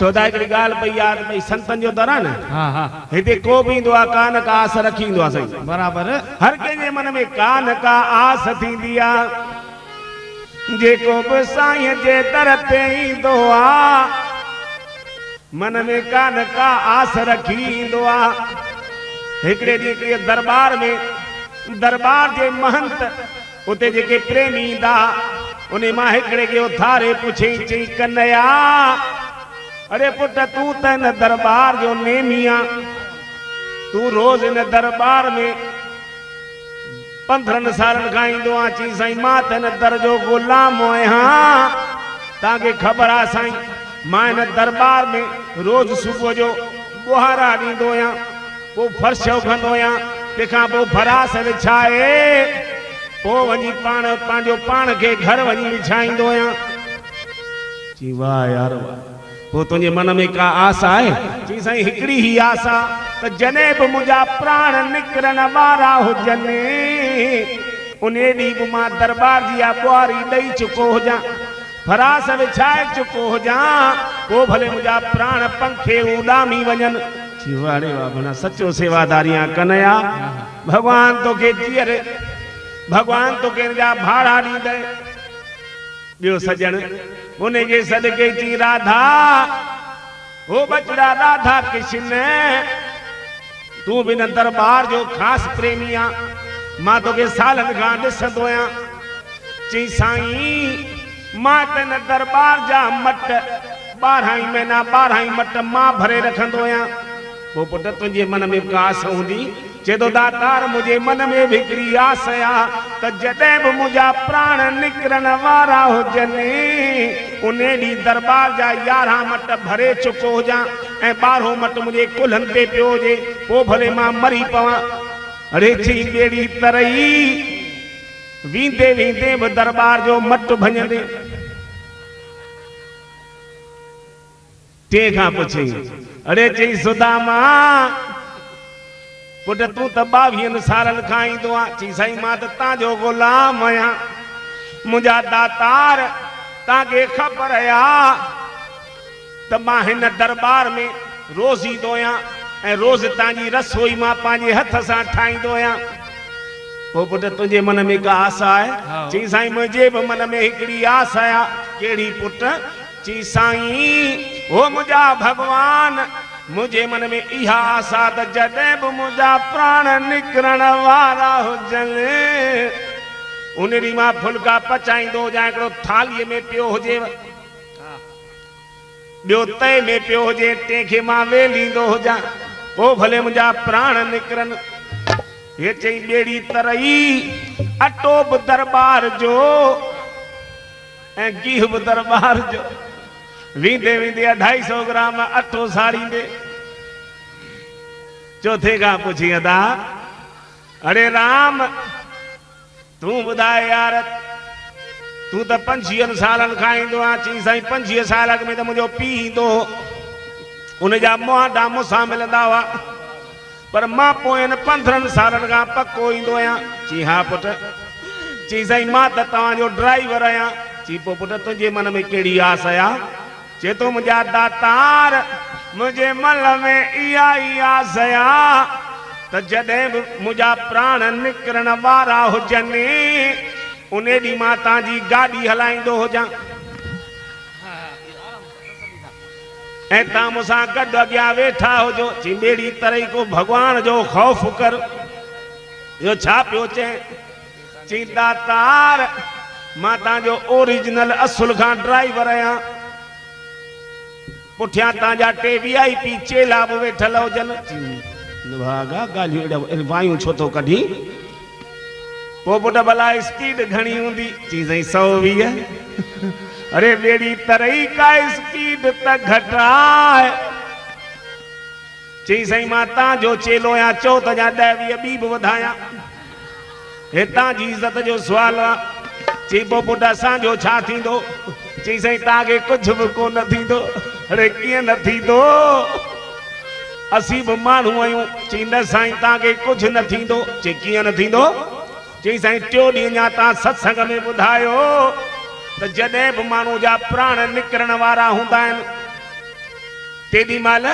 छोदा हिकिड़ी ॻाल्हि पई याद पई संतन जो दर न हिते को बि ईंदो आहे का न का आस रखी ईंदो आहे साईं बराबरि हर कंहिंजे मन में का न का आस थींदी आहे जेको बि साईं जे दर ते ईंदो आहे मन में का न का आस रखी ईंदो आहे हिकिड़े ॾींहुं दरबार में दरबार जे महंत उते जेके प्रेमी ईंदा उन मां हिकिड़े खे उथारे पुछई चई कन्हैया अरे पुट तूं त हिन दरबार जो नेमी आहे तूं रोज़ हिन दरबार में 15 सालनि खां ईंदो आहे चई साईं मां त हिन दर जो ग़ुलाम आहियां तव्हांखे ख़बर आहे साईं मां हिन दरबार में रोज़ सुबुह जो ॿुहारा ॾींदो आहियां पोइ फर्श उघंदो आहियां तंहिंखां पोइ फरास विछाए पोइ वञी पंहिंजो पाण खे घर वञी विछाईंदो आहियां चई वाह यार वाह पोइ तुंहिंजे मन में का आस आहे चई साईं हिकिड़ी ई आस आहे त जॾहिं बि मुंहिंजा प्राण निकिरण वारा हुजनि उन ॾींहुं बि मां दरबार जी ॿुहारी ॾेई चुको हुजां फरास विछाए चुको हुजां पोइ भले मुंहिंजा प्राण पंखे उॾामी वञनि वारे वाह भला सचो सेवादारी आहे कन्हैया भगवान तोखे जीअर भगवान तोखे जा भाड़ा ॾींदे ॿियो सजण उन जे सदके चई राधा हो बचड़ा राधा कृष्ण तूं बि न दरबार जो ख़ासि प्रेमी आहे मां तोखे सालनि खां ॾिसंदो आहियां चई साईं मां त न दरबार जा मट 12 महीना 12 मट मां भरे रखंदो आहियां पोइ पुट तुंहिंजे मन में का आस हूंदी चए थो दातार मुंहिंजे मन में बि हिकिड़ी आस आहे त जॾहिं बि मुंहिंजा प्राण निकिरण वारा हुजनि उन ॾींहुं दरबार जा 11 मट भरे चुको हुजां ऐं 12 मट मुंहिंजे कुल्हनि ते पियो हुजे पोइ भले मां मरी पवां अरे चई ॿेड़ी तरई वींदे वींदे बि दरबार जो मट भञंदे तंहिंखां पुछई अरे चई सुदामा पुट तूं त 22 सालनि खां ईंदो आहे चई साईं मां त तव्हांजो ग़ुलाम आहियां मुंहिंजा दातार तव्हांखे ख़बर आहे त मां हिन दरबार में रोज़ ईंदो आहियां ऐं रोज़ तव्हांजी रसोई मां पंहिंजे हथ सां ठाहींदो आहियां पोइ पुट तुंहिंजे मन में का आस आहे चई साईं मुंहिंजे बि मन में हिकिड़ी आस आहे कहिड़ी पुट चई साईं ओ मुंहिंजा भगवान मुंहिंजे मन में इहा आस आहे त जॾहिं बि मुंहिंजा प्राण निकिरण वारा हुजनि उन ॾींहुं मां फुल्का पचाईंदो हुजां हिकिड़ो थालीअ में पियो हुजे ॿियो तए में पियो हुजे तंहिंखे मां वेलींदो हुजां पोइ भले मुंहिंजा प्राण निकिरनि हे चई ॿेड़ी तरई अटो बि दरबार जो ऐं गिह बि दरबार जो वींदे वींदे 250 ग्राम अटो साड़ींदे चौथे खां पुछी अदा अरे राम तूं ॿुधाए यार तूं त 25 सालनि खां ईंदो आहे चई साईं 25 साल में त मुंहिंजो पीउ ईंदो उनजा मुंहं मूंसां मिलंदा हुआ पर मां पोइ 15 सालनि खां पको ईंदो आहियां चई हा पुट चई साईं मां त तव्हांजो ड्राइवर आहियां चई पोइ पुट तुंहिंजे मन में कहिड़ी आस आहे चए थो मुंहिंजा दातार मुंहिंजे मन में इहा ई आस आहे त जॾहिं बि मुंहिंजा प्राण निकिरण वारा हुजनि उन ॾींहुं मां तव्हांजी गाॾी हलाईंदो हुजां ऐं तव्हां मूंसां गॾु अॻियां वेठा हुजो चई ॿेड़ी तरई को भॻवान जो ख़ौफ़ कर इहो छा पियो चए चई दातार मां तव्हांजो ओरिजिनल असुल खां ड्राइवर आहियां पुठियां तव्हांजा 2 VIP चेला बि वेठल हुजनि भागा ॻाल्हियूं वायूं छो थो कढी पोइ पुट भला स्पीड घणी हूंदी चई साईं 120 अरे ॿेड़ी तरई का स्पीड त घटि आहे चई साईं मां तव्हांजो चेलो आहियां चओ त 10-20 ॿी बि वधायां हे तव्हांजी इज़त जो सुवाल आहे चई पोइ पुट असांजो छा थींदो चई साईं तव्हांखे कुझु बि कोन थींदो अरे कीअं न थींदो असीं बि माण्हू आहियूं चई न साईं तव्हांखे कुझु न थींदो चई कीअं न थींदो चई साईं 3 ॾींहं जा तव्हां सत्संग में ॿुधायो त जॾहिं बि माण्हू जा प्राण निकिरण वारा हूंदा आहिनि तेॾी महिल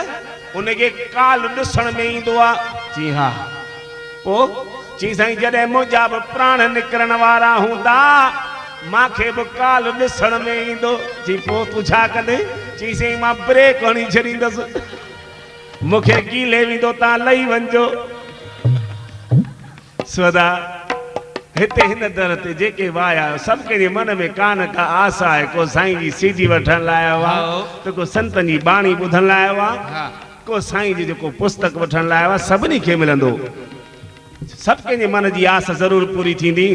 उनखे काल ॾिसण में ईंदो आहे। जी हा। पोइ चई साईं जॾहिं मुंहिंजा बि प्राण निकिरण वारा हूंदा मूंखे बि काल ॾिसण में ईंदो। जी पोइ तूं छा कंदे? चई साईं मां ब्रेक हणी छॾींदुसि, मूंखे कीले वेंदो, तव्हां लही वञिजो। सदा हिते हिन दर ते जेके वाया सभु कंहिंजे मन में कान का आशा आहे। को साईं जी सीधी वठण लाइ आयो आहे, त को संतनि जी बाणी ॿुधण लाइ आयो आहे, को साईं जी जेको पुस्तक वठण लाइ आयो आहे। सभिनी खे मिलंदो, सभु कंहिंजे मन जी आस ज़रूरु पूरी थींदी।